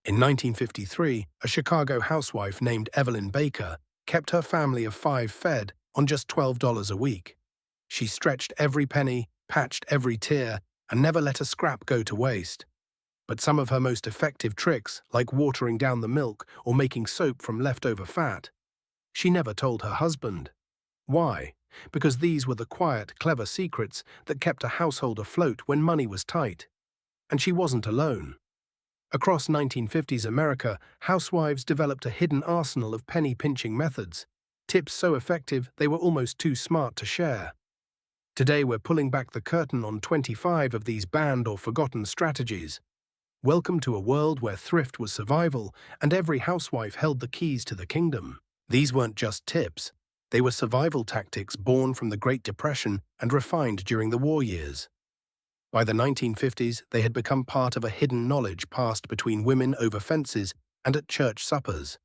In 1953, a Chicago housewife named Evelyn Baker kept her family of 5 fed on just $12 a week. She stretched every penny, patched every tear, and never let a scrap go to waste. But some of her most effective tricks, like watering down the milk or making soap from leftover fat, she never told her husband. Why? Because these were the quiet, clever secrets that kept a household afloat when money was tight. And she wasn't alone. Across 1950s America, housewives developed a hidden arsenal of penny-pinching methods, tips so effective they were almost too smart to share. Today we're pulling back the curtain on 25 of these banned or forgotten strategies. Welcome to a world where thrift was survival and every housewife held the keys to the kingdom. These weren't just tips. They were survival tactics born from the Great Depression and refined during the war years. By the 1950s, they had become part of a hidden knowledge passed between women over fences and at church suppers.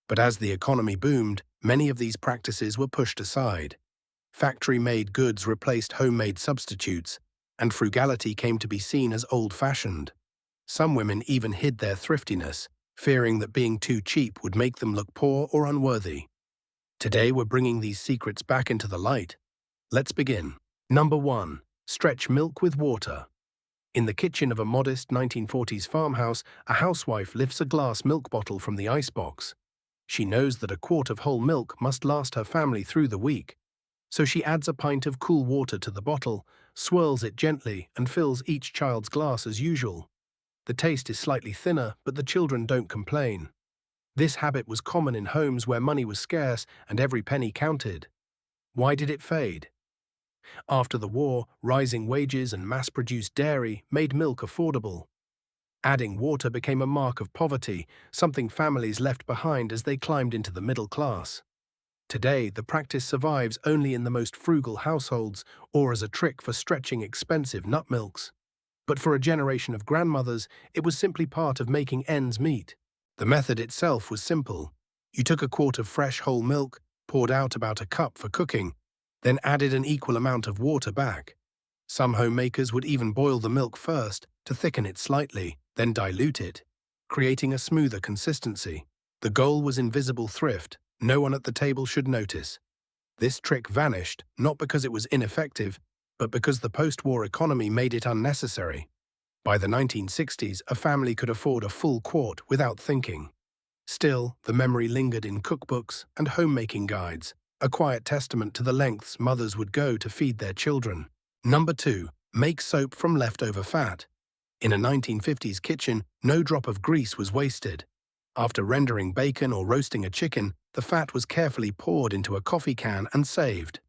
But as the economy boomed, many of these practices were pushed aside. Factory-made goods replaced homemade substitutes, and frugality came to be seen as old-fashioned. Some women even hid their thriftiness, fearing that being too cheap would make them look poor or unworthy. Today we're bringing these secrets back into the light. Let's begin. Number 1. Stretch milk with water. In the kitchen of a modest 1940s farmhouse, a housewife lifts a glass milk bottle from the icebox. She knows that a quart of whole milk must last her family through the week. So she adds a pint of cool water to the bottle, swirls it gently, and fills each child's glass as usual. The taste is slightly thinner, but the children don't complain. This habit was common in homes where money was scarce and every penny counted. Why did it fade? After the war, rising wages and mass-produced dairy made milk affordable. Adding water became a mark of poverty, something families left behind as they climbed into the middle class. Today, the practice survives only in the most frugal households or as a trick for stretching expensive nut milks. But for a generation of grandmothers, it was simply part of making ends meet. The method itself was simple. You took a quart of fresh whole milk, poured out about a cup for cooking, then added an equal amount of water back. Some homemakers would even boil the milk first to thicken it slightly, then dilute it, creating a smoother consistency. The goal was invisible thrift. No one at the table should notice. This trick vanished, not because it was ineffective, but because the post-war economy made it unnecessary. By the 1960s, a family could afford a full quart without thinking. Still, the memory lingered in cookbooks and homemaking guides, a quiet testament to the lengths mothers would go to feed their children. Number 2. Make soap from leftover fat. In a 1950s kitchen, no drop of grease was wasted. After rendering bacon or roasting a chicken, the fat was carefully poured into a coffee can and saved.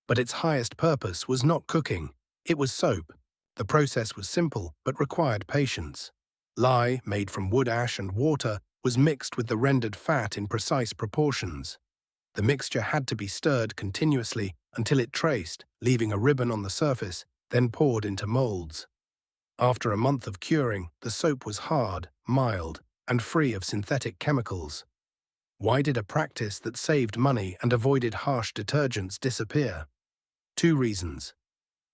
But its highest purpose was not cooking, it was soap. The process was simple but required patience. Lye, made from wood ash and water, was mixed with the rendered fat in precise proportions. The mixture had to be stirred continuously until it traced, leaving a ribbon on the surface, then poured into molds. After a month of curing, the soap was hard, mild, and free of synthetic chemicals. Why did a practice that saved money and avoided harsh detergents disappear? 2 reasons.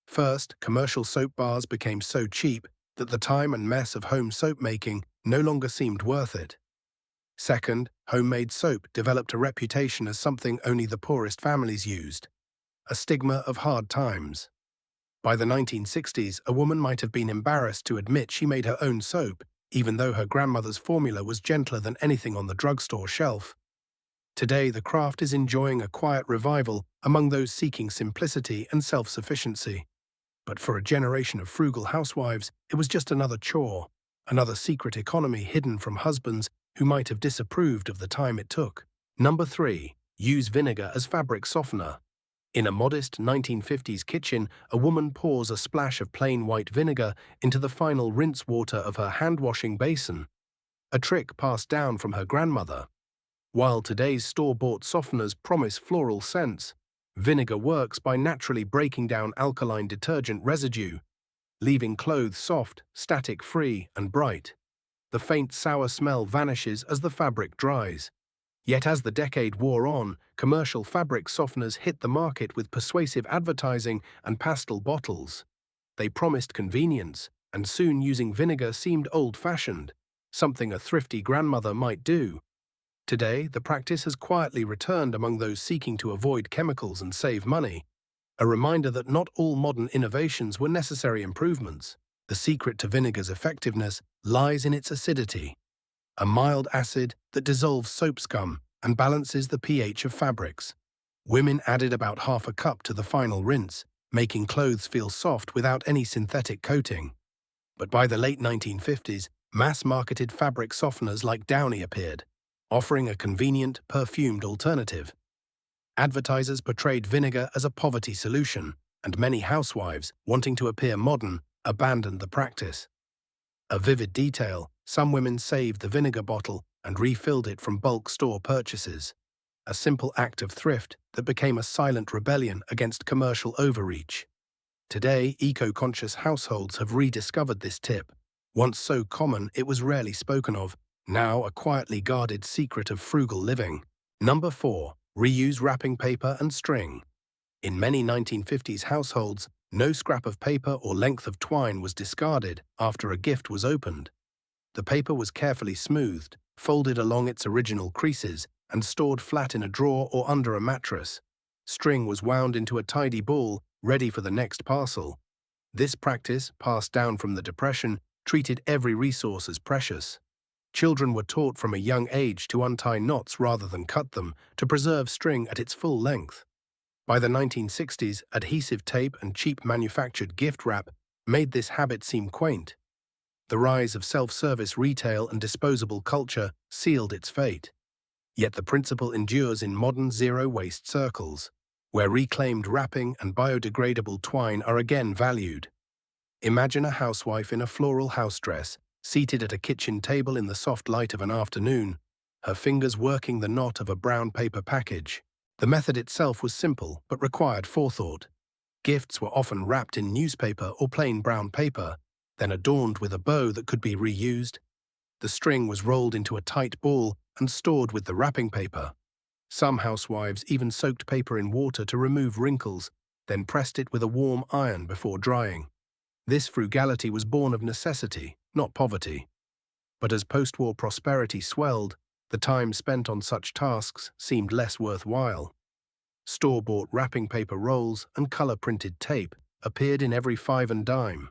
First, commercial soap bars became so cheap that the time and mess of home soap making no longer seemed worth it. Second, homemade soap developed a reputation as something only the poorest families used, a stigma of hard times. By the 1960s, a woman might have been embarrassed to admit she made her own soap, even though her grandmother's formula was gentler than anything on the drugstore shelf. Today, the craft is enjoying a quiet revival among those seeking simplicity and self-sufficiency. But for a generation of frugal housewives, it was just another chore, another secret economy hidden from husbands who might have disapproved of the time it took. Number 3. Use vinegar as fabric softener. In a modest 1950s kitchen, a woman pours a splash of plain white vinegar into the final rinse water of her hand-washing basin, a trick passed down from her grandmother. While today's store-bought softeners promise floral scents, vinegar works by naturally breaking down alkaline detergent residue, leaving clothes soft, static-free, and bright. The faint sour smell vanishes as the fabric dries. Yet as the decade wore on, commercial fabric softeners hit the market with persuasive advertising and pastel bottles. They promised convenience, and soon using vinegar seemed old-fashioned. something a thrifty grandmother might do. Today, the practice has quietly returned among those seeking to avoid chemicals and save money, a reminder that not all modern innovations were necessary improvements. The secret to vinegar's effectiveness lies in its acidity, a mild acid that dissolves soap scum and balances the pH of fabrics. Women added about half a cup to the final rinse, making clothes feel soft without any synthetic coating. But by the late 1950s, mass-marketed fabric softeners like Downy appeared, offering a convenient, perfumed alternative. Advertisers portrayed vinegar as a poverty solution, and many housewives, wanting to appear modern, abandoned the practice. A vivid detail, some women saved the vinegar bottle and refilled it from bulk store purchases, a simple act of thrift that became a silent rebellion against commercial overreach. Today, eco-conscious households have rediscovered this tip. Once so common it was rarely spoken of, now a quietly guarded secret of frugal living. Number 4. Reuse wrapping paper and string. In many 1950s households, no scrap of paper or length of twine was discarded after a gift was opened. The paper was carefully smoothed, folded along its original creases, and stored flat in a drawer or under a mattress. String was wound into a tidy ball, ready for the next parcel. This practice, passed down from the Depression, treated every resource as precious. Children were taught from a young age to untie knots rather than cut them, to preserve string at its full length. By the 1960s, adhesive tape and cheap manufactured gift wrap made this habit seem quaint. The rise of self-service retail and disposable culture sealed its fate. Yet the principle endures in modern zero-waste circles, where reclaimed wrapping and biodegradable twine are again valued. Imagine a housewife in a floral house dress, seated at a kitchen table in the soft light of an afternoon, her fingers working the knot of a brown paper package. The method itself was simple, but required forethought. Gifts were often wrapped in newspaper or plain brown paper, then adorned with a bow that could be reused. The string was rolled into a tight ball and stored with the wrapping paper. Some housewives even soaked paper in water to remove wrinkles, then pressed it with a warm iron before drying. This frugality was born of necessity, not poverty. But as post-war prosperity swelled, the time spent on such tasks seemed less worthwhile. Store-bought wrapping paper rolls and color-printed tape appeared in every five and dime.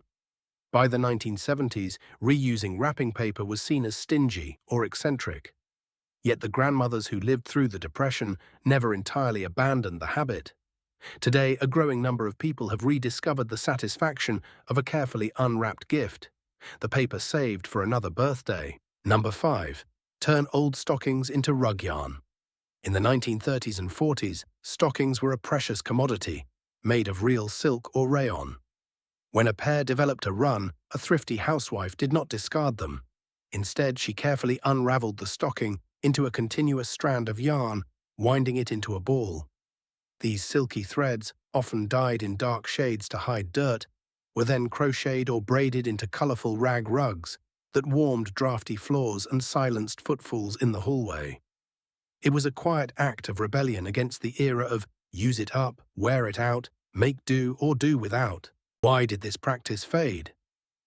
By the 1970s, reusing wrapping paper was seen as stingy or eccentric. Yet the grandmothers who lived through the Depression never entirely abandoned the habit. Today, a growing number of people have rediscovered the satisfaction of a carefully unwrapped gift, the paper saved for another birthday. Number 5. Turn old stockings into rug yarn. In the 1930s and 40s, stockings were a precious commodity, made of real silk or rayon. When a pair developed a run, a thrifty housewife did not discard them. Instead, she carefully unraveled the stocking into a continuous strand of yarn, winding it into a ball. These silky threads, often dyed in dark shades to hide dirt, were then crocheted or braided into colorful rag rugs that warmed drafty floors and silenced footfalls in the hallway. It was a quiet act of rebellion against the era of use it up, wear it out, make do or do without. Why did this practice fade?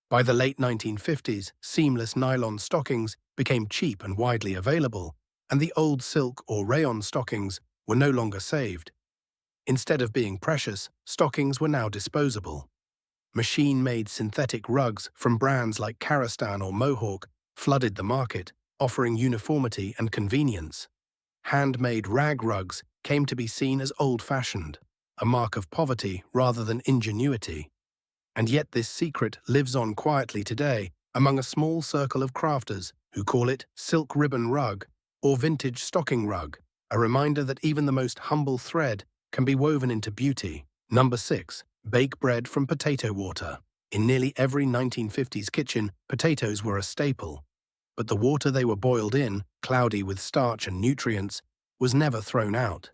By the late 1950s, seamless nylon stockings became cheap and widely available, and the old silk or rayon stockings were no longer saved. Instead of being precious, stockings were now disposable. Machine-made synthetic rugs from brands like Karastan or Mohawk flooded the market, offering uniformity and convenience. Handmade rag rugs came to be seen as old-fashioned, a mark of poverty rather than ingenuity. And yet this secret lives on quietly today among a small circle of crafters who call it silk ribbon rug or vintage stocking rug, a reminder that even the most humble thread can be woven into beauty. Number 6. Bake bread from potato water. In nearly every 1950s kitchen, potatoes were a staple. But the water they were boiled in, cloudy with starch and nutrients, was never thrown out.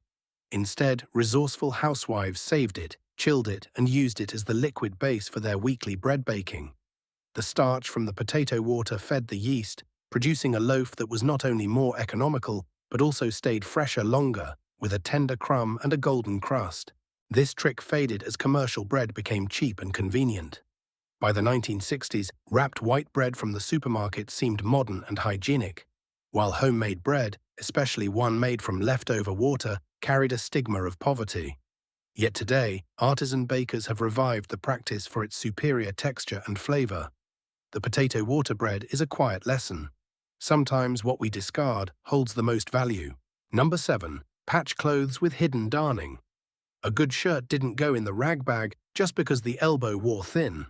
Instead, resourceful housewives saved it, chilled it, and used it as the liquid base for their weekly bread baking. The starch from the potato water fed the yeast, producing a loaf that was not only more economical, but also stayed fresher longer, with a tender crumb and a golden crust. This trick faded as commercial bread became cheap and convenient. By the 1960s, wrapped white bread from the supermarket seemed modern and hygienic, while homemade bread, especially one made from leftover water, carried a stigma of poverty. Yet today, artisan bakers have revived the practice for its superior texture and flavor. The potato water bread is a quiet lesson. Sometimes what we discard holds the most value. Number 7. Patch clothes with hidden darning. A good shirt didn't go in the rag bag just because the elbow wore thin.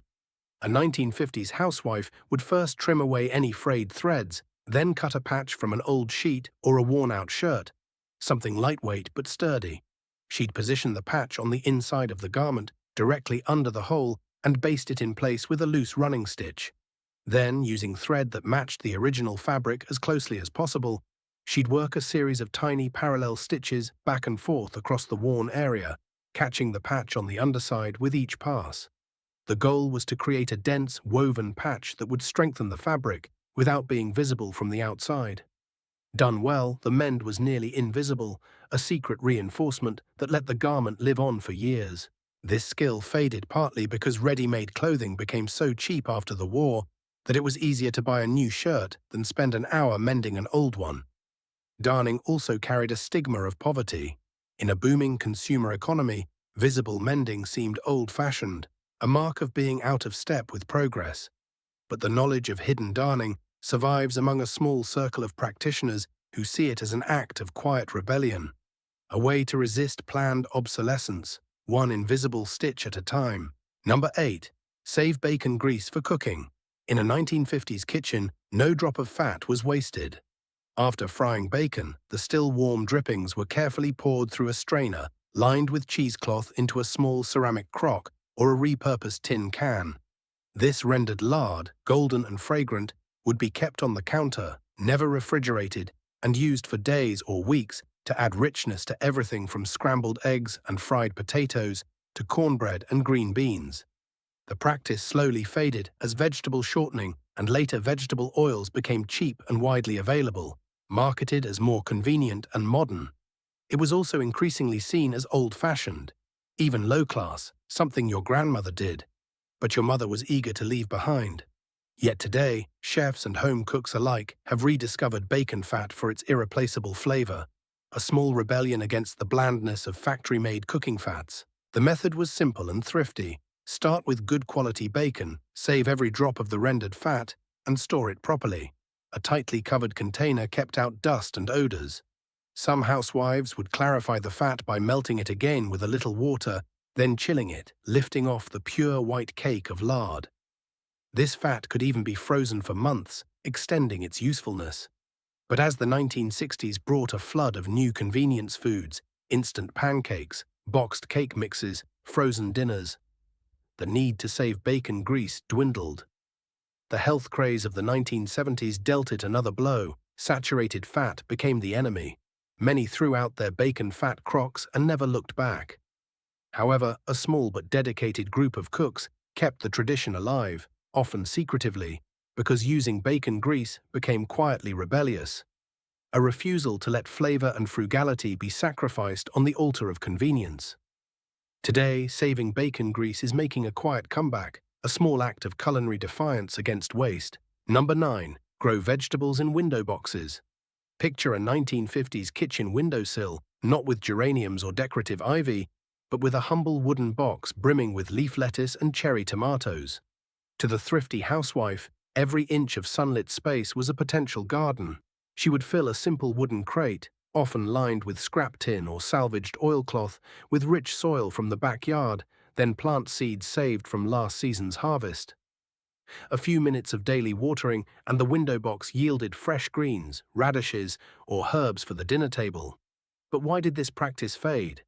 A 1950s housewife would first trim away any frayed threads, then cut a patch from an old sheet or a worn-out shirt, something lightweight but sturdy. She'd position the patch on the inside of the garment, directly under the hole, and baste it in place with a loose running stitch. Then, using thread that matched the original fabric as closely as possible, she'd work a series of tiny parallel stitches back and forth across the worn area, catching the patch on the underside with each pass. The goal was to create a dense, woven patch that would strengthen the fabric without being visible from the outside. Done well, the mend was nearly invisible, a secret reinforcement that let the garment live on for years. This skill faded partly because ready-made clothing became so cheap after the war that it was easier to buy a new shirt than spend an hour mending an old one. Darning also carried a stigma of poverty. In a booming consumer economy, visible mending seemed old-fashioned, a mark of being out of step with progress. But the knowledge of hidden darning survives among a small circle of practitioners who see it as an act of quiet rebellion, a way to resist planned obsolescence, one invisible stitch at a time. Number 8. Save bacon grease for cooking. In a 1950s kitchen, no drop of fat was wasted. After frying bacon, the still warm drippings were carefully poured through a strainer, lined with cheesecloth into a small ceramic crock or a repurposed tin can. This rendered lard, golden and fragrant, would be kept on the counter, never refrigerated, and used for days or weeks to add richness to everything from scrambled eggs and fried potatoes to cornbread and green beans. The practice slowly faded as vegetable shortening and later vegetable oils became cheap and widely available, marketed as more convenient and modern. It was also increasingly seen as old-fashioned, even low-class, something your grandmother did, but your mother was eager to leave behind. Yet today, chefs and home cooks alike have rediscovered bacon fat for its irreplaceable flavor, a small rebellion against the blandness of factory-made cooking fats. The method was simple and thrifty. Start with good quality bacon, save every drop of the rendered fat, and store it properly. A tightly covered container kept out dust and odors. Some housewives would clarify the fat by melting it again with a little water, then chilling it, lifting off the pure white cake of lard. This fat could even be frozen for months, extending its usefulness. But as the 1960s brought a flood of new convenience foods, instant pancakes, boxed cake mixes, frozen dinners, the need to save bacon grease dwindled. The health craze of the 1970s dealt it another blow. Saturated fat became the enemy. Many threw out their bacon fat crocks and never looked back. However, a small but dedicated group of cooks kept the tradition alive, often secretively, because using bacon grease became quietly rebellious. A refusal to let flavor and frugality be sacrificed on the altar of convenience. Today, saving bacon grease is making a quiet comeback, a small act of culinary defiance against waste. Number 9. Grow vegetables in window boxes. Picture a 1950s kitchen windowsill, not with geraniums or decorative ivy, but with a humble wooden box brimming with leaf lettuce and cherry tomatoes. To the thrifty housewife, every inch of sunlit space was a potential garden. She would fill a simple wooden crate, often lined with scrap tin or salvaged oilcloth, with rich soil from the backyard, then plant seeds saved from last season's harvest. A few minutes of daily watering and the window box yielded fresh greens, radishes, or herbs for the dinner table. But why did this practice fade?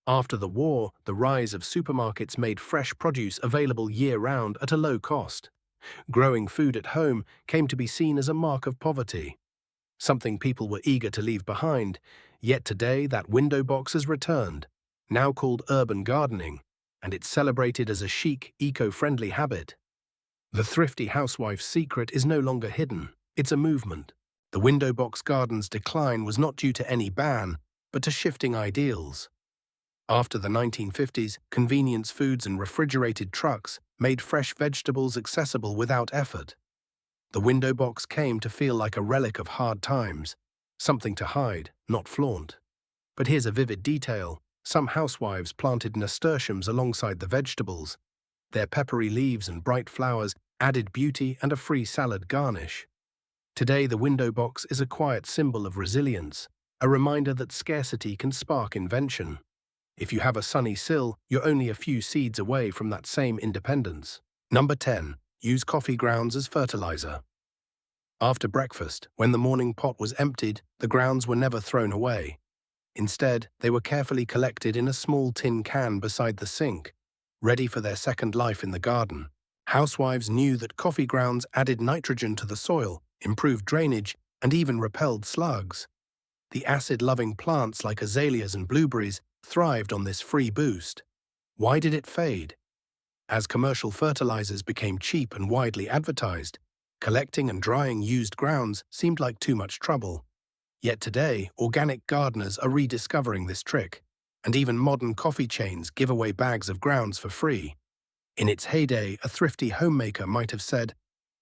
After the war, the rise of supermarkets made fresh produce available year-round at a low cost. Growing food at home came to be seen as a mark of poverty, something people were eager to leave behind. Yet today that window box has returned, now called urban gardening, and it's celebrated as a chic, eco-friendly habit. The thrifty housewife's secret is no longer hidden, it's a movement. The window box garden's decline was not due to any ban, but to shifting ideals. After the 1950s, convenience foods and refrigerated trucks made fresh vegetables accessible without effort. The window box came to feel like a relic of hard times, something to hide, not flaunt. But here's a vivid detail. Some housewives planted nasturtiums alongside the vegetables. Their peppery leaves and bright flowers added beauty and a free salad garnish. Today, the window box is a quiet symbol of resilience, a reminder that scarcity can spark invention. If you have a sunny sill, you're only a few seeds away from that same independence. Number 10. Use coffee grounds as fertilizer. After breakfast, when the morning pot was emptied, the grounds were never thrown away. Instead, they were carefully collected in a small tin can beside the sink, ready for their second life in the garden. Housewives knew that coffee grounds added nitrogen to the soil, improved drainage, and even repelled slugs. The acid-loving plants like azaleas and blueberries thrived on this free boost. Why did it fade? As commercial fertilizers became cheap and widely advertised, collecting and drying used grounds seemed like too much trouble. Yet today, organic gardeners are rediscovering this trick, and even modern coffee chains give away bags of grounds for free. In its heyday, a thrifty homemaker might have said,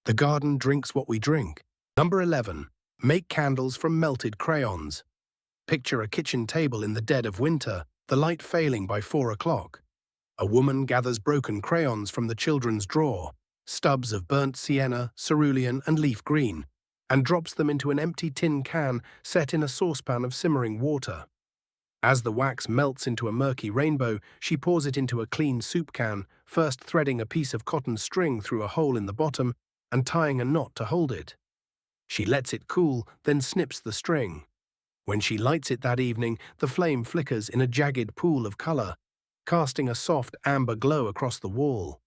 "The garden drinks what we drink." Number 11. Make candles from melted crayons. Picture a kitchen table in the dead of winter, the light failing by 4 o'clock. A woman gathers broken crayons from the children's drawer, stubs of burnt sienna, cerulean, and leaf green, and drops them into an empty tin can set in a saucepan of simmering water. As the wax melts into a murky rainbow, she pours it into a clean soup can, first threading a piece of cotton string through a hole in the bottom and tying a knot to hold it. She lets it cool, then snips the string. When she lights it that evening, the flame flickers in a jagged pool of color, casting a soft amber glow across the wall.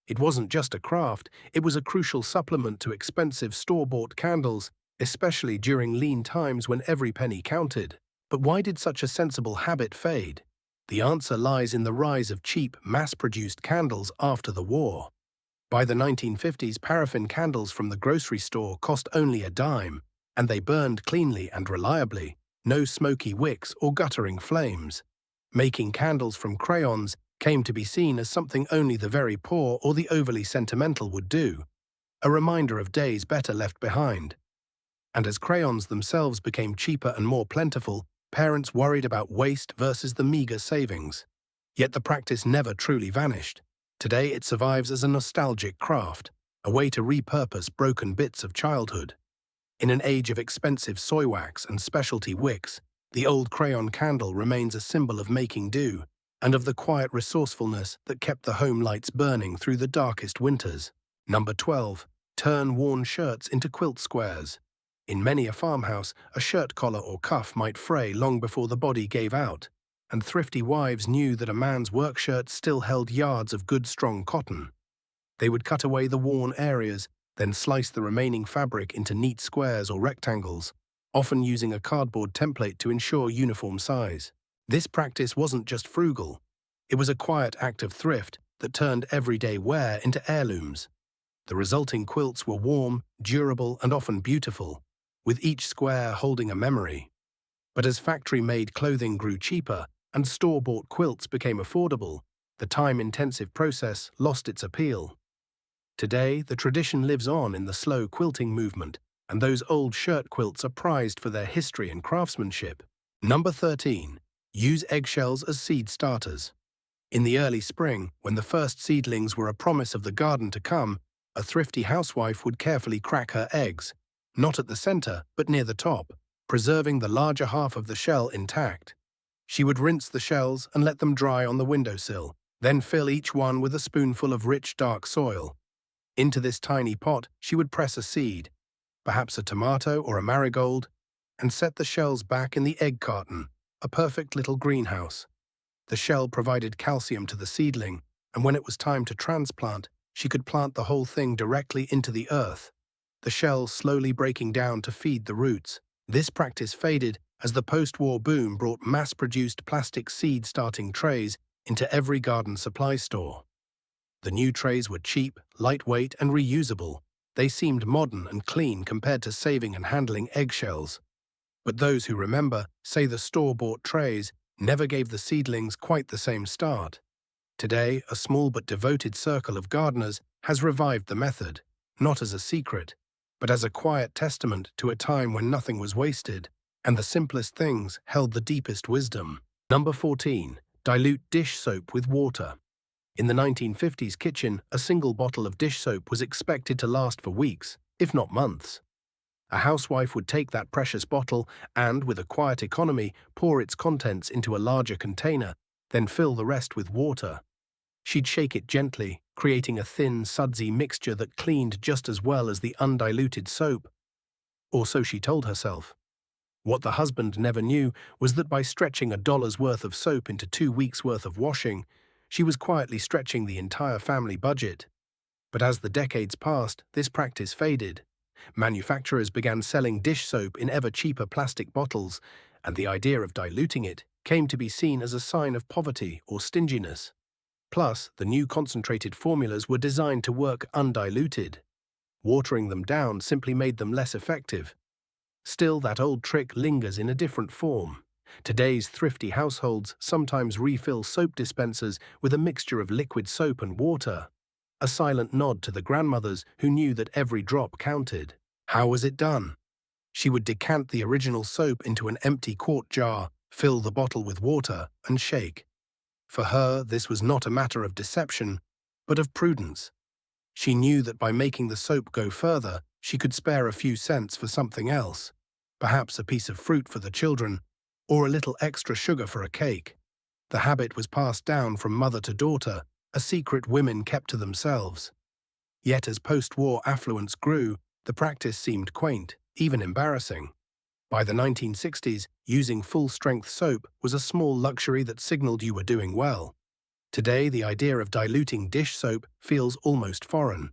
It wasn't just a craft, it was a crucial supplement to expensive store-bought candles, especially during lean times when every penny counted. But why did such a sensible habit fade? The answer lies in the rise of cheap, mass-produced candles after the war. By the 1950s, paraffin candles from the grocery store cost only a dime, and they burned cleanly and reliably, no smoky wicks or guttering flames. Making candles from crayons came to be seen as something only the very poor or the overly sentimental would do, a reminder of days better left behind. And as crayons themselves became cheaper and more plentiful, parents worried about waste versus the meager savings. Yet the practice never truly vanished. Today it survives as a nostalgic craft, a way to repurpose broken bits of childhood. In an age of expensive soy wax and specialty wicks, the old crayon candle remains a symbol of making do, and of the quiet resourcefulness that kept the home lights burning through the darkest winters. Number 12. Turn worn shirts into quilt squares. In many a farmhouse, a shirt collar or cuff might fray long before the body gave out, and thrifty wives knew that a man's work shirt still held yards of good strong cotton. They would cut away the worn areas, then slice the remaining fabric into neat squares or rectangles, often using a cardboard template to ensure uniform size. This practice wasn't just frugal, it was a quiet act of thrift that turned everyday wear into heirlooms. The resulting quilts were warm, durable, and often beautiful, with each square holding a memory. But as factory-made clothing grew cheaper and store-bought quilts became affordable, the time-intensive process lost its appeal. Today, the tradition lives on in the slow quilting movement, and those old shirt quilts are prized for their history and craftsmanship. Number 13. Use eggshells as seed starters. In the early spring, when the first seedlings were a promise of the garden to come, a thrifty housewife would carefully crack her eggs, not at the center, but near the top, preserving the larger half of the shell intact. She would rinse the shells and let them dry on the windowsill, then fill each one with a spoonful of rich, dark soil. Into this tiny pot, she would press a seed, perhaps a tomato or a marigold, and set the shells back in the egg carton, a perfect little greenhouse. The shell provided calcium to the seedling, and when it was time to transplant, she could plant the whole thing directly into the earth, the shell slowly breaking down to feed the roots. This practice faded as the post-war boom brought mass-produced plastic seed-starting trays into every garden supply store. The new trays were cheap, lightweight, and reusable. They seemed modern and clean compared to saving and handling eggshells. But those who remember say the store-bought trays never gave the seedlings quite the same start. Today, a small but devoted circle of gardeners has revived the method, not as a secret, but as a quiet testament to a time when nothing was wasted, and the simplest things held the deepest wisdom. Number 14. Dilute dish soap with water. In the 1950s kitchen, a single bottle of dish soap was expected to last for weeks, if not months. A housewife would take that precious bottle and, with a quiet economy, pour its contents into a larger container, then fill the rest with water. She'd shake it gently, creating a thin, sudsy mixture that cleaned just as well as the undiluted soap. Or so she told herself. What the husband never knew was that by stretching $1's worth of soap into 2 weeks' worth of washing, she was quietly stretching the entire family budget. But as the decades passed, this practice faded. Manufacturers began selling dish soap in ever cheaper plastic bottles, and the idea of diluting it came to be seen as a sign of poverty or stinginess. Plus, the new concentrated formulas were designed to work undiluted. Watering them down simply made them less effective. Still, that old trick lingers in a different form. Today's thrifty households sometimes refill soap dispensers with a mixture of liquid soap and water, a silent nod to the grandmothers who knew that every drop counted. How was it done? She would decant the original soap into an empty quart jar, fill the bottle with water, and shake. For her, this was not a matter of deception, but of prudence. She knew that by making the soap go further, she could spare a few cents for something else, perhaps a piece of fruit for the children, or a little extra sugar for a cake. The habit was passed down from mother to daughter, a secret women kept to themselves. Yet as post-war affluence grew, the practice seemed quaint, even embarrassing. By the 1960s, using full-strength soap was a small luxury that signaled you were doing well. Today, the idea of diluting dish soap feels almost foreign.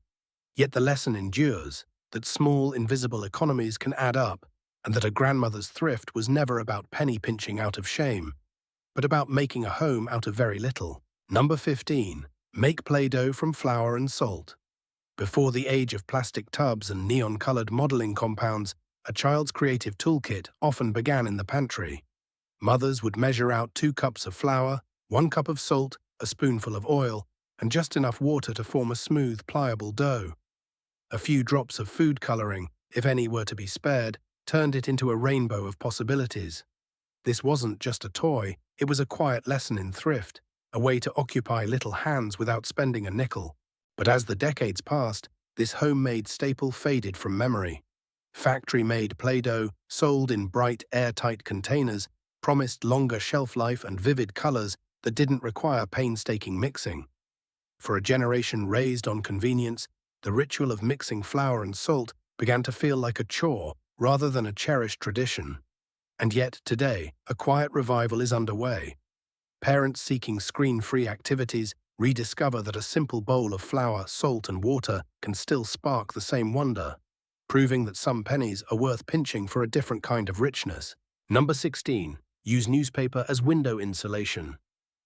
Yet the lesson endures, that small, invisible economies can add up, and that a grandmother's thrift was never about penny-pinching out of shame, but about making a home out of very little. Number 15. Make Play-Doh from flour and salt. Before the age of plastic tubs and neon-colored modeling compounds, a child's creative toolkit often began in the pantry. Mothers would measure out 2 cups of flour, 1 cup of salt, a spoonful of oil, and just enough water to form a smooth, pliable dough. A few drops of food coloring, if any were to be spared, turned it into a rainbow of possibilities. This wasn't just a toy, it was a quiet lesson in thrift, a way to occupy little hands without spending a nickel. But as the decades passed, this homemade staple faded from memory. Factory-made Play-Doh, sold in bright, airtight containers, promised longer shelf life and vivid colors that didn't require painstaking mixing. For a generation raised on convenience, the ritual of mixing flour and salt began to feel like a chore rather than a cherished tradition. And yet, today, a quiet revival is underway. Parents seeking screen-free activities rediscover that a simple bowl of flour, salt, and water can still spark the same wonder, proving that some pennies are worth pinching for a different kind of richness. Number 16. Use newspaper as window insulation.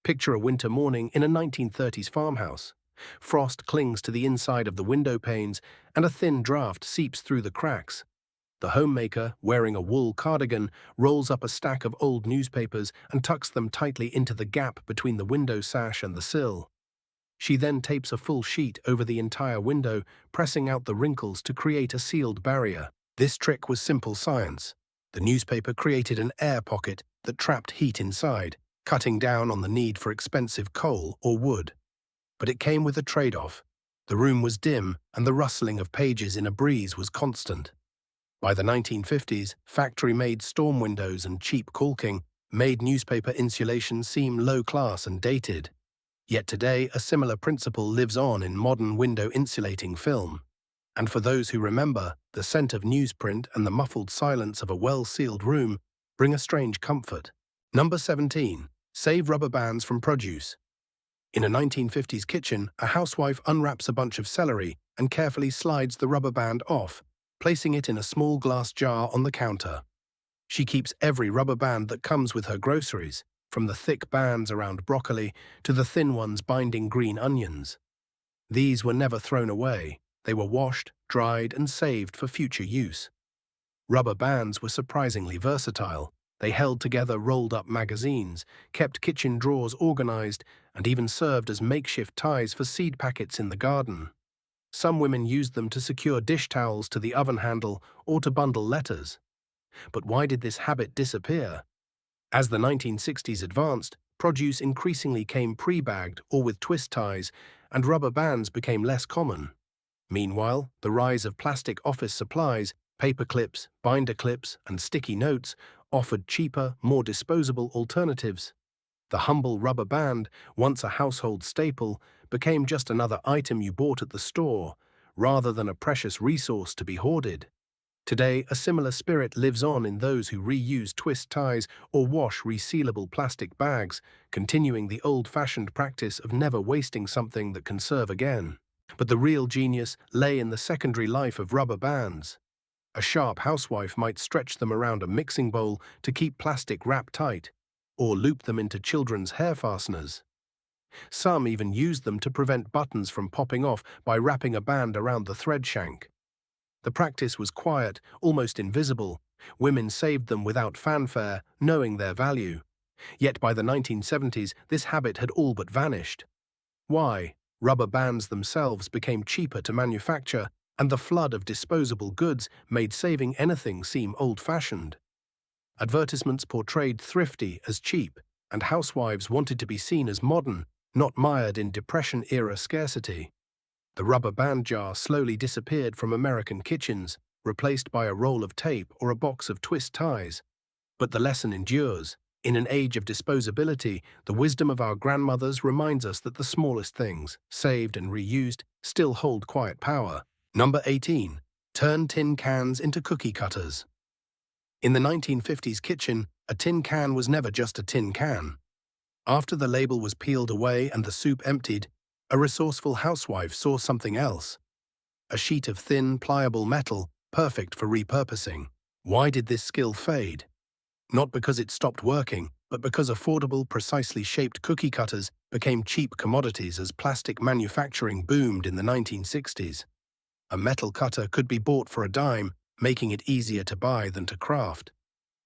Picture a winter morning in a 1930s farmhouse. Frost clings to the inside of the window panes, and a thin draft seeps through the cracks. The homemaker, wearing a wool cardigan, rolls up a stack of old newspapers and tucks them tightly into the gap between the window sash and the sill. She then tapes a full sheet over the entire window, pressing out the wrinkles to create a sealed barrier. This trick was simple science. The newspaper created an air pocket that trapped heat inside, cutting down on the need for expensive coal or wood. But it came with a trade-off. The room was dim, and the rustling of pages in a breeze was constant. By the 1950s, factory-made storm windows and cheap caulking made newspaper insulation seem low-class and dated. Yet today, a similar principle lives on in modern window insulating film. And for those who remember, the scent of newsprint and the muffled silence of a well-sealed room bring a strange comfort. Number 17. Save rubber bands from produce. In a 1950s kitchen, a housewife unwraps a bunch of celery and carefully slides the rubber band off, placing it in a small glass jar on the counter. She keeps every rubber band that comes with her groceries, from the thick bands around broccoli to the thin ones binding green onions. These were never thrown away. They were washed, dried, and saved for future use. Rubber bands were surprisingly versatile. They held together rolled-up magazines, kept kitchen drawers organized, and even served as makeshift ties for seed packets in the garden. Some women used them to secure dish towels to the oven handle or to bundle letters. But why did this habit disappear? As the 1960s advanced, produce increasingly came pre-bagged or with twist ties, and rubber bands became less common. Meanwhile, the rise of plastic office supplies, paper clips, binder clips, and sticky notes offered cheaper, more disposable alternatives. The humble rubber band, once a household staple, became just another item you bought at the store, rather than a precious resource to be hoarded. Today, a similar spirit lives on in those who reuse twist ties or wash resealable plastic bags, continuing the old-fashioned practice of never wasting something that can serve again. But the real genius lay in the secondary life of rubber bands. A sharp housewife might stretch them around a mixing bowl to keep plastic wrap tight, or loop them into children's hair fasteners. Some even used them to prevent buttons from popping off by wrapping a band around the thread shank. The practice was quiet, almost invisible. Women saved them without fanfare, knowing their value. Yet by the 1970s, this habit had all but vanished. Why? Rubber bands themselves became cheaper to manufacture, and the flood of disposable goods made saving anything seem old-fashioned. Advertisements portrayed thrifty as cheap, and housewives wanted to be seen as modern, not mired in Depression-era scarcity. The rubber band jar slowly disappeared from American kitchens, replaced by a roll of tape or a box of twist ties. But the lesson endures. In an age of disposability, the wisdom of our grandmothers reminds us that the smallest things, saved and reused, still hold quiet power. Number 18. Turn tin cans into cookie cutters. In the 1950s kitchen, a tin can was never just a tin can. After the label was peeled away and the soup emptied, a resourceful housewife saw something else. A sheet of thin, pliable metal, perfect for repurposing. Why did this skill fade? Not because it stopped working, but because affordable, precisely shaped cookie cutters became cheap commodities as plastic manufacturing boomed in the 1960s. A metal cutter could be bought for a dime, making it easier to buy than to craft.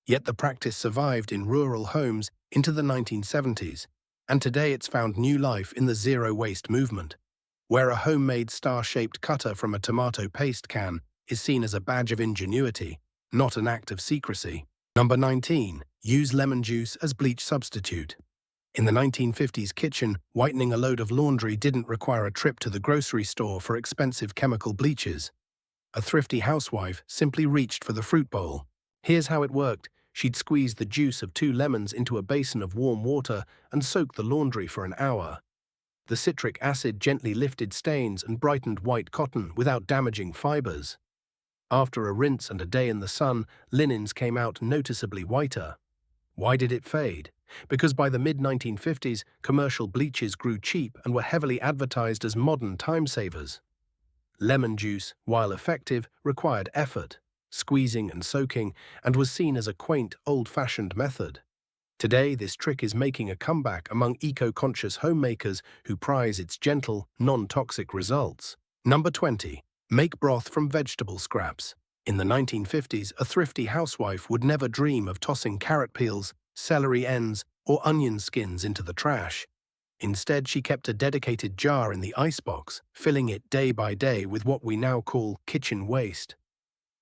Yet the practice survived in rural homes into the 1970s, and today it's found new life in the zero-waste movement, where a homemade star-shaped cutter from a tomato paste can is seen as a badge of ingenuity, not an act of secrecy. Number 19. Use lemon juice as bleach substitute. In the 1950s kitchen, whitening a load of laundry didn't require a trip to the grocery store for expensive chemical bleaches. A thrifty housewife simply reached for the fruit bowl. Here's how it worked. She'd squeeze the juice of 2 lemons into a basin of warm water and soak the laundry for an hour. The citric acid gently lifted stains and brightened white cotton without damaging fibers. After a rinse and a day in the sun, linens came out noticeably whiter. Why did it fade? Because by the mid-1950s, commercial bleaches grew cheap and were heavily advertised as modern time-savers. Lemon juice, while effective, required effort, squeezing and soaking, and was seen as a quaint, old-fashioned method. Today, this trick is making a comeback among eco-conscious homemakers who prize its gentle, non-toxic results. Number 20. Make broth from vegetable scraps. In the 1950s, a thrifty housewife would never dream of tossing carrot peels, celery ends, or onion skins into the trash. Instead, she kept a dedicated jar in the icebox, filling it day by day with what we now call kitchen waste.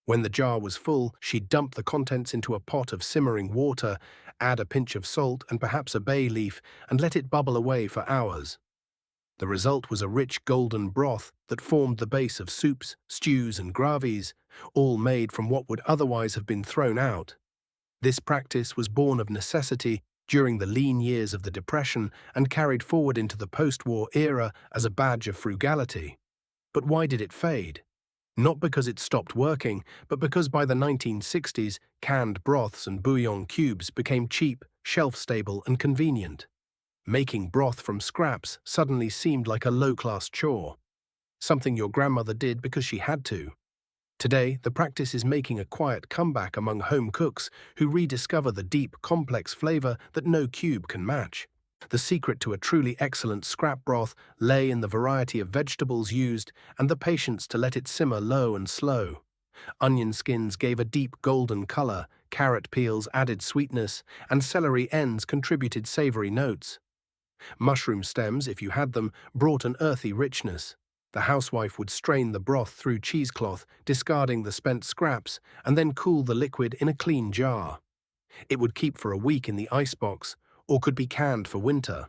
When the jar was full, she'd dump the contents into a pot of simmering water, add a pinch of salt and perhaps a bay leaf, and let it bubble away for hours. The result was a rich golden broth that formed the base of soups, stews, and gravies, all made from what would otherwise have been thrown out. This practice was born of necessity during the lean years of the Depression and carried forward into the post-war era as a badge of frugality. But why did it fade? Not because it stopped working, but because by the 1960s, canned broths and bouillon cubes became cheap, shelf-stable, and convenient. Making broth from scraps suddenly seemed like a low-class chore, something your grandmother did because she had to. Today, the practice is making a quiet comeback among home cooks who rediscover the deep, complex flavor that no cube can match. The secret to a truly excellent scrap broth lay in the variety of vegetables used and the patience to let it simmer low and slow. Onion skins gave a deep golden color, Carrot peels added sweetness, and celery ends contributed savory notes. Mushroom stems, if you had them, brought an earthy richness. The housewife would strain the broth through cheesecloth, discarding the spent scraps, and then cool the liquid in a clean jar. It would keep for a week in the icebox, or could be canned for winter.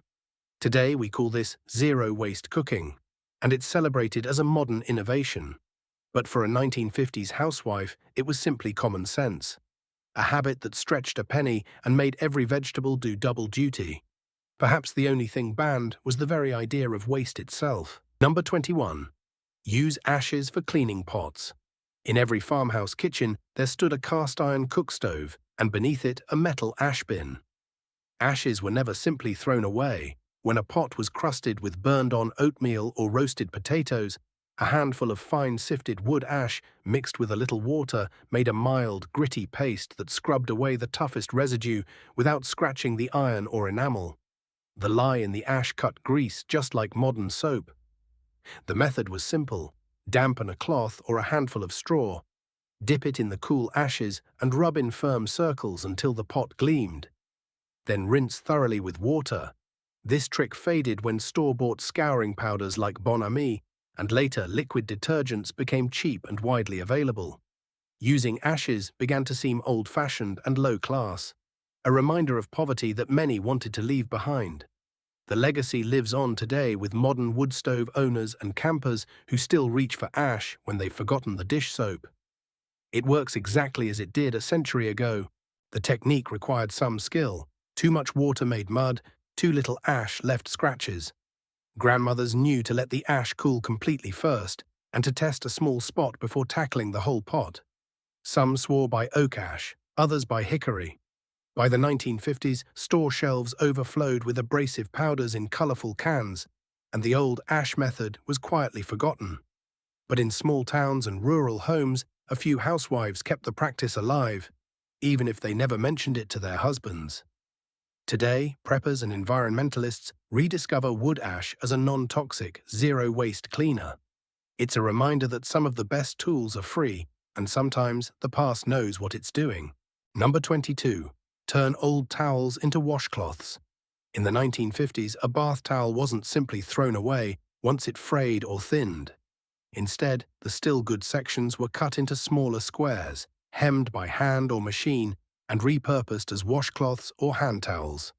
Today we call this zero-waste cooking, and it's celebrated as a modern innovation. But for a 1950s housewife, it was simply common sense. A habit that stretched a penny and made every vegetable do double duty. Perhaps the only thing banned was the very idea of waste itself. Number 21. Use ashes for cleaning pots. In every farmhouse kitchen, there stood a cast-iron cook stove, and beneath it a metal ash bin. Ashes were never simply thrown away. When a pot was crusted with burned-on oatmeal or roasted potatoes, a handful of fine sifted wood ash mixed with a little water made a mild, gritty paste that scrubbed away the toughest residue without scratching the iron or enamel. The lye in the ash cut grease just like modern soap. The method was simple. Dampen a cloth or a handful of straw, dip it in the cool ashes and rub in firm circles until the pot gleamed. Then rinse thoroughly with water. This trick faded when store-bought scouring powders like Bon Ami and later liquid detergents became cheap and widely available. Using ashes began to seem old-fashioned and low-class, a reminder of poverty that many wanted to leave behind. The legacy lives on today with modern wood stove owners and campers who still reach for ash when they've forgotten the dish soap. It works exactly as it did a century ago. The technique required some skill. Too much water made mud, too little ash left scratches. Grandmothers knew to let the ash cool completely first and to test a small spot before tackling the whole pot. Some swore by oak ash, others by hickory. By the 1950s, store shelves overflowed with abrasive powders in colorful cans, and the old ash method was quietly forgotten. But in small towns and rural homes, a few housewives kept the practice alive, even if they never mentioned it to their husbands. Today, preppers and environmentalists rediscover wood ash as a non-toxic, zero-waste cleaner. It's a reminder that some of the best tools are free, and sometimes the past knows what it's doing. Number 22. Turn old towels into washcloths. In the 1950s, a bath towel wasn't simply thrown away once it frayed or thinned. Instead, the still good sections were cut into smaller squares, hemmed by hand or machine, and repurposed as washcloths or hand towels.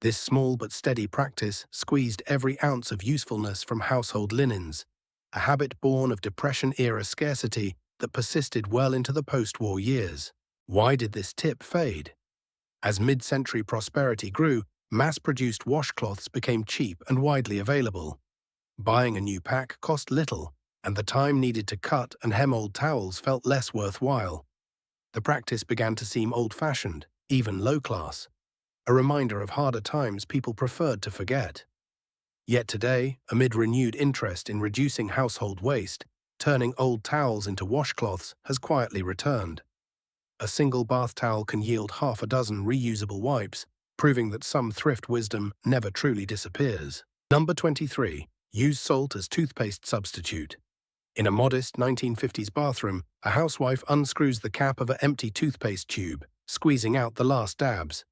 This small but steady practice squeezed every ounce of usefulness from household linens, a habit born of Depression-era scarcity that persisted well into the post-war years. Why did this tip fade? As mid-century prosperity grew, mass-produced washcloths became cheap and widely available. Buying a new pack cost little, and the time needed to cut and hem old towels felt less worthwhile. The practice began to seem old-fashioned, even low-class, a reminder of harder times people preferred to forget. Yet today, amid renewed interest in reducing household waste, turning old towels into washcloths has quietly returned. A single bath towel can yield half a dozen reusable wipes, proving that some thrift wisdom never truly disappears. Number 23. Use salt as toothpaste substitute. In a modest 1950s bathroom, a housewife unscrews the cap of an empty toothpaste tube, squeezing out the last dabs.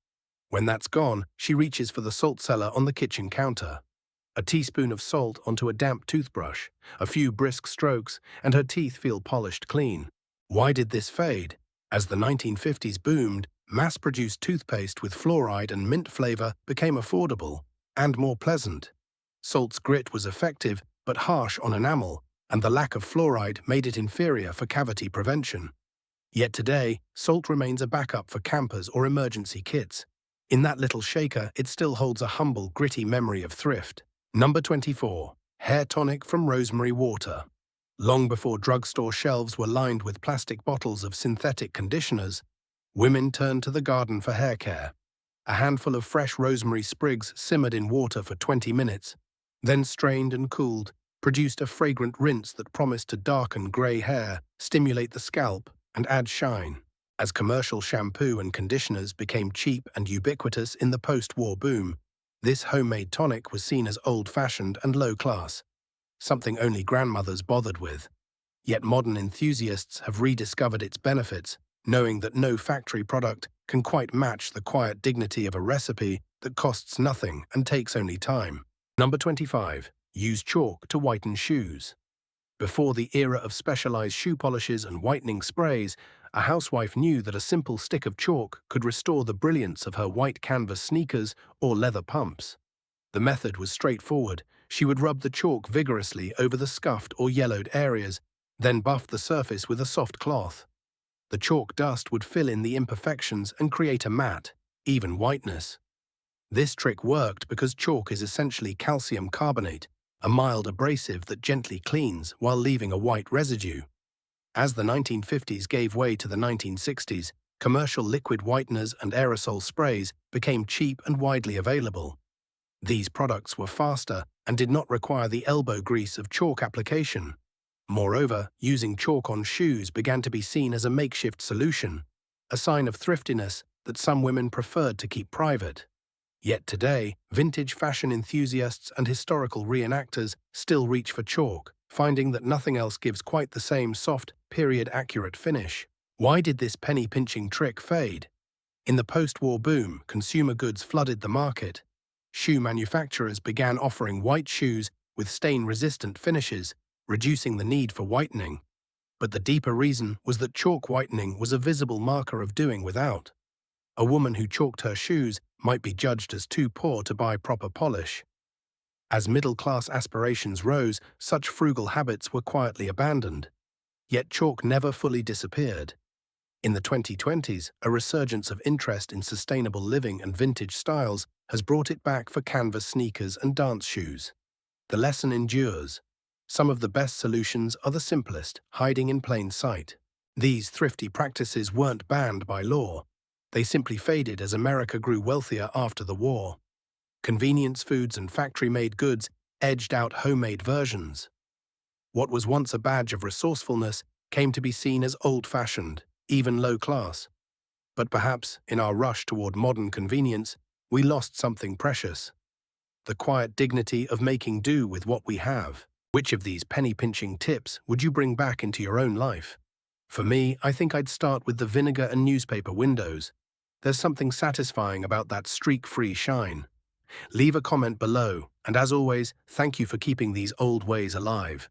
When that's gone, she reaches for the salt cellar on the kitchen counter. A teaspoon of salt onto a damp toothbrush, a few brisk strokes, and her teeth feel polished clean. Why did this fade? As the 1950s boomed, mass-produced toothpaste with fluoride and mint flavor became affordable and more pleasant. Salt's grit was effective but harsh on enamel, and the lack of fluoride made it inferior for cavity prevention. Yet today, salt remains a backup for campers or emergency kits. In that little shaker, it still holds a humble, gritty memory of thrift. Number 24. Hair tonic from Rosemary-Water. Long before drugstore shelves were lined with plastic bottles of synthetic conditioners, women turned to the garden for hair care. A handful of fresh rosemary sprigs simmered in water for 20 minutes, then strained and cooled, produced a fragrant rinse that promised to darken gray hair, stimulate the scalp, and add shine. As commercial shampoo and conditioners became cheap and ubiquitous in the post-war boom, this homemade tonic was seen as old-fashioned and low-class, something only grandmothers bothered with. Yet modern enthusiasts have rediscovered its benefits, knowing that no factory product can quite match the quiet dignity of a recipe that costs nothing and takes only time. Number 25. Use chalk to whiten shoes. Before the era of specialized shoe polishes and whitening sprays, a housewife knew that a simple stick of chalk could restore the brilliance of her white canvas sneakers or leather pumps. The method was straightforward. She would rub the chalk vigorously over the scuffed or yellowed areas, then buff the surface with a soft cloth. The chalk dust would fill in the imperfections and create a matte, even whiteness. This trick worked because chalk is essentially calcium carbonate, a mild abrasive that gently cleans while leaving a white residue. As the 1950s gave way to the 1960s, commercial liquid whiteners and aerosol sprays became cheap and widely available. These products were faster and did not require the elbow grease of chalk application. Moreover, using chalk on shoes began to be seen as a makeshift solution, a sign of thriftiness that some women preferred to keep private. Yet today, vintage fashion enthusiasts and historical reenactors still reach for chalk, finding that nothing else gives quite the same soft, period-accurate finish. Why did this penny-pinching trick fade? In the post-war boom, consumer goods flooded the market. Shoe manufacturers began offering white shoes with stain-resistant finishes, reducing the need for whitening. But the deeper reason was that chalk whitening was a visible marker of doing without. A woman who chalked her shoes might be judged as too poor to buy proper polish. As middle-class aspirations rose, such frugal habits were quietly abandoned. Yet chalk never fully disappeared. In the 2020s, a resurgence of interest in sustainable living and vintage styles has brought it back for canvas sneakers and dance shoes. The lesson endures. Some of the best solutions are the simplest, hiding in plain sight. These thrifty practices weren't banned by law. They simply faded as America grew wealthier after the war. Convenience foods and factory-made goods edged out homemade versions. What was once a badge of resourcefulness came to be seen as old-fashioned, even low-class. But perhaps, in our rush toward modern convenience, we lost something precious. The quiet dignity of making do with what we have. Which of these penny-pinching tips would you bring back into your own life? For me, I think I'd start with the vinegar and newspaper windows. There's something satisfying about that streak-free shine. Leave a comment below, and as always, thank you for keeping these old ways alive.